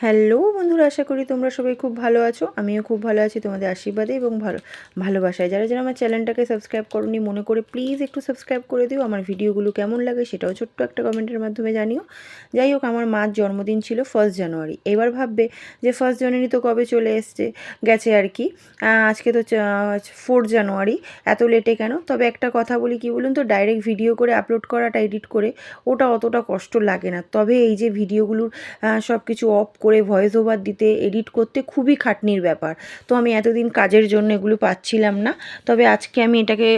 Hello বন্ধুরা, আশা করি তোমরা সবাই খুব ভালো আছো। আমিও খুব ভালো আছি তোমাদের আশীর্বাদে এবং ভালোবাসায়। যারা যারা আমার চ্যানেলটাকে সাবস্ক্রাইব করোনি মনে করে প্লিজ একটু সাবস্ক্রাইব করে দিও। আমার ভিডিওগুলো কেমন লাগে সেটাও ছোট্ট একটা কমেন্টের মাধ্যমে জানিও। যাই হোক, আমার মার জন্মদিন ছিল 1 জানুয়ারি। এবার ভাববে যে 1 জানুয়ারি তো কবে চলে গেছে আর কি, আজকে তো 4 জানুয়ারি, এত লেটে কেন? তবে একটা কথা বলি, কি বলুন তো, ডাইরেক্ট ভিডিও করে আপলোড করাটা, এডিট করে, ওটা অতটা কষ্ট লাগে না। তবে এই যে ভিডিওগুলোর সব কিছু অফ করে ভয়েস ওভার দিতে, এডিট করতে খুবই খাটনির ব্যাপার। তো আমি এতদিন কাজের জন্য এগুলো পাচ্ছিলাম না। তবে আজকে আমি এটাকে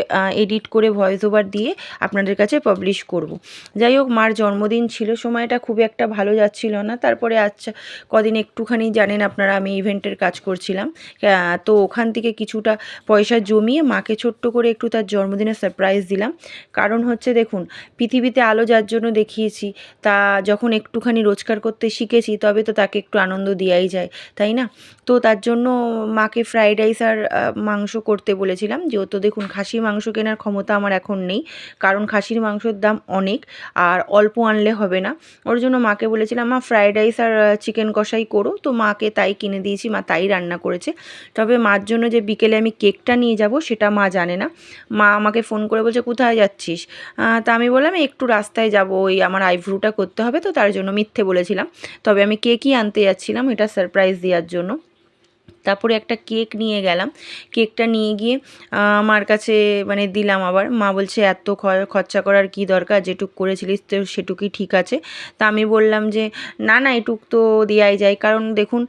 এডিট করে ভয়েস ওভার দিয়ে আপনাদের কাছে পাবলিশ করব। যাই হোক, মার জন্মদিন ছিল, সময়টা খুব একটা ভালো যাচ্ছিল না। তারপরে আচ্ছা কদিন একটুখানি জানেন আপনারা, আমি ইভেন্টের কাজ করছিলাম, তো ওখান থেকে কিছুটা পয়সা জমিয়ে মাকে ছোট্ট করে একটু তার জন্মদিনে সারপ্রাইজ দিলাম। কারণ হচ্ছে দেখুন, পৃথিবীতে আলো যার জন্য দেখিয়েছি, তা যখন একটুখানি রোজগার করতে শিখেছি তবে তো তাকে একটু আনন্দ দেওয়াই যায়, তাই না? তো তার জন্য মাকে ফ্রাইড রাইস আর মাংস করতে বলেছিলাম। যেহেতু দেখুন, খাসির মাংস কেনার ক্ষমতা আমার এখন নেই, কারণ খাসির মাংসের দাম অনেক, আর অল্প আনলে হবে না। ওর জন্য মাকে বলেছিলাম, মা ফ্রাইড রাইস আর চিকেন কষাই করো। তো মাকে তাই কিনে দিয়েছি, মা তাই রান্না করেছে। তবে মার জন্য যে বিকেলে আমি কেকটা নিয়ে যাব সেটা মা জানে না। মা আমাকে ফোন করে বলছে, কোথায় যাচ্ছিস? তা আমি বললাম, একটু রাস্তায় যাব, ওই আমার আইব্রুটা করতে হবে, তো তার জন্য মিথ্যে বলেছিলাম। তবে আমি কেকই আনতে যাচ্ছিলাম, এটা সারপ্রাইজ দেওয়ার জন্য। তারপরে একটা কেক নিয়ে গেলাম। কেকটা নিয়ে গিয়ে আমার কাছে মানে দিলাম। আবার মা বলছে, এত খরচা করার কি দরকার, যেটুক করেছিলিস তো সেটুকুই ঠিক আছে। তা আমি বললাম যে না না, এটুক তো দেওয়াই যায়। কারণ দেখুন,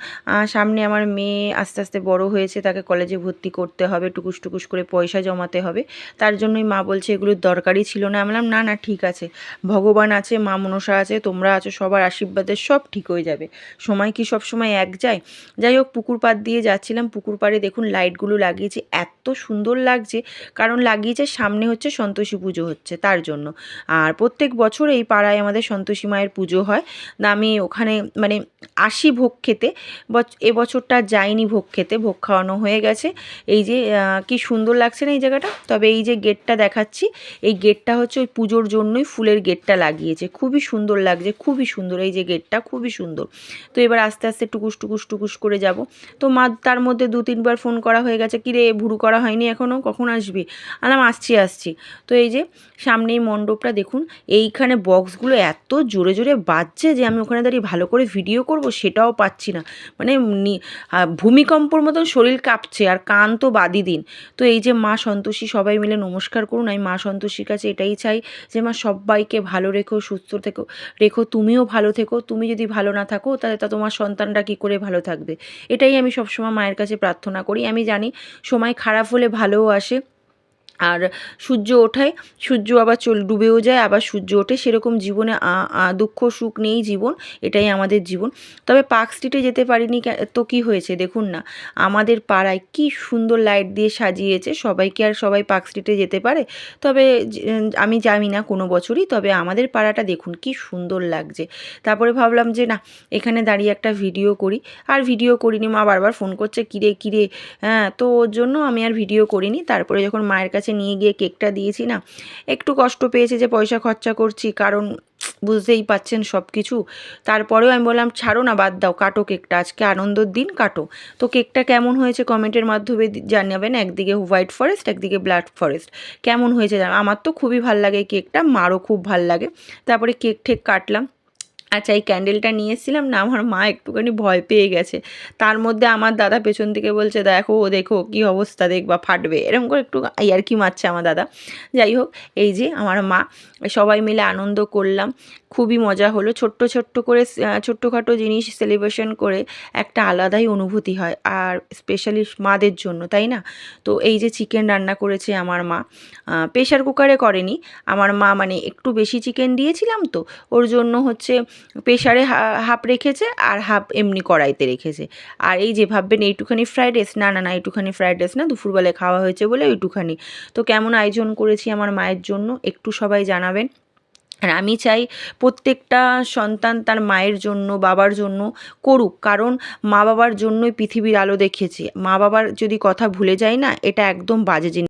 সামনে আমার মেয়ে আস্তে আস্তে বড় হয়েছে, তাকে কলেজে ভর্তি করতে হবে, টুকুস টুকুস করে পয়সা জমাতে হবে। তার জন্যই মা বলছে এগুলোর দরকারই ছিল না। আমি বললাম না না, ঠিক আছে, ভগবান আছে, মা মনসা আছে, তোমরা আছো, সবার আশীর্বাদে সব ঠিক হয়ে যাবে। সময় কি সব সময় এক যায়? যাই হোক, পুকুর পাড় দিয়ে যাচ্ছিলাম। পুকুর পাড়ে দেখুন লাইটগুলো লাগিয়েছে, এত সুন্দর লাগছে। কারণ লাগিয়েছে সামনে হচ্ছে সন্তোষী পুজো হচ্ছে, তার জন্য। আর প্রত্যেক বছর এই পাড়ায় আমাদের সন্তোষী মায়ের পুজো হয়। আমি ওখানে মানে আসি ভোগ খেতে। এবছরটা যাইনি ভোগ খেতে, ভোগ খাওয়ানো হয়ে গেছে। এই যে কি সুন্দর লাগছে না এই জায়গাটা? তবে এই যে গেটটা দেখাচ্ছি, এই গেটটা হচ্ছে ওই পুজোর জন্যই ফুলের গেটটা লাগিয়েছে, খুবই সুন্দর লাগছে, খুবই সুন্দর। এই যে গেটটা খুবই সুন্দর। তো এবার আস্তে আস্তে টুকুস টুকুস টুকুস করে যাব। তো মা তার মধ্যে 2-3 বার ফোন করা হয়ে গেছে, কিরে ভুরু করা হয়নি এখনও, কখন আসবি? আলাম আসছি আসছি। তো এই যে সামনেই মণ্ডপটা দেখুন, এইখানে বক্সগুলো এত জোরে জোরে বাজছে যে আমি ওখানে দাঁড়িয়ে ভালো করে ভিডিও করব সেটাও পাচ্ছি না। মানে ভূমিকম্পর মতন শরীর কাঁপছে, আর কান তো বাদই দিন। তো এই যে মা সন্তোষী, সবাই মিলে নমস্কার করুন। আমি মা সন্তোষীর কাছে এটাই চাই যে মা সবাইকে ভালো রেখো, সুস্থ রেখো, তুমিও ভালো থেকো। তুমি যদি ভালো না থাকো তাহলে তা তোমার সন্তানরা কী করে ভালো থাকবে? এটাই আমি সবসময় মায়ের কাছে প্রার্থনা করি। আমি জানি সময় খারাপ হলে ভালোও আসে, আর সূর্য ওঠায়, সূর্য আবার ডুবেও যায়, আবার সূর্য ওঠে। সেরকম জীবনে দুঃখ সুখ নেই জীবন, এটাই আমাদের জীবন। তবে পার্ক স্ট্রিটে যেতে পারিনি, তো কী হয়েছে দেখুন না, আমাদের পাড়ায় কি সুন্দর লাইট দিয়ে সাজিয়েছে। সবাইকে আর সবাই পার্ক স্ট্রিটে যেতে পারে? তবে আমি যাই না কোনো বছরই, তবে আমাদের পাড়াটা দেখুন কি সুন্দর লাগছে। তারপরে ভাবলাম যে না, এখানে দাঁড়িয়ে একটা ভিডিও করি। আর ভিডিও করিনি, মা বারবার ফোন করছে, কিরে কিরে। হ্যাঁ, তো ওর জন্য আমি আর ভিডিও করিনি। তারপরে যখন মায়ের কাছে নিয়ে গিয়ে কেকটা দিয়েছি না, একটু কষ্ট পেয়েছে যে পয়সা খরচা করছি, কারণ বুঝতেই পাচ্ছেন সব কিছু। তারপরেও আমি বললাম, ছাড়ো না, বাদ দাও, কাটো কেকটা, আজকে আনন্দের দিন, কাটো। তো কেকটা কেমন হয়েছে কমেন্টের মাধ্যমে জানাবেন। একদিকে হোয়াইট ফরেস্ট, একদিকে ব্ল্যাক ফরেস্ট, কেমন হয়েছে আমার তো খুবই ভাল লাগে কেকটা, মারও খুব ভাল লাগে। তারপরে কেক ঠেক কাটলাম। আচ্ছা, এই ক্যান্ডেলটা নিয়ে এসেছিলাম না, আমার মা একটুখানি ভয় পেয়ে গেছে। তার মধ্যে আমার দাদা পেছন থেকে বলছে, দেখো দেখো কী অবস্থা, দেখবা ফাটবে, এরকম করে একটু ইয়ার্কি মারছে আমার দাদা। যাই হোক, এই যে আমার মা, সবাই মিলে আনন্দ করলাম, খুবই মজা হলো। ছোট্ট ছোট্ট করে ছোট্টখাটো জিনিস সেলিব্রেশন করে একটা আলাদাই অনুভূতি হয়, আর স্পেশালি মাদের জন্য, তাই না? তো এই যে চিকেন রান্না করেছে আমার মা, প্রেশার কুকারে করেনি আমার মা, মানে একটু বেশি চিকেন দিয়েছিলাম তো, ওর জন্য হচ্ছে প্রেশারে হাফ রেখেছে আর হাফ এমনি কড়াইতে রেখেছে। আর এই যে ভাববেন এইটুখানি ফ্রাইড রাইস, না না না, এইটুখানি ফ্রাইড রাইস না, দুপুরবেলায় খাওয়া হয়েছে বলে ওইটুখানি। তো কেমন আয়োজন করেছি আমার মায়ের জন্য একটু সবাই জানাবেন। আর আমি চাই প্রত্যেকটা সন্তান তার মায়ের জন্য, বাবার জন্য করুক, কারণ মা বাবার জন্যই পৃথিবীর আলো দেখেছে। মা বাবার যদি কথা ভুলে যায় না, এটা একদম বাজে জিনিস।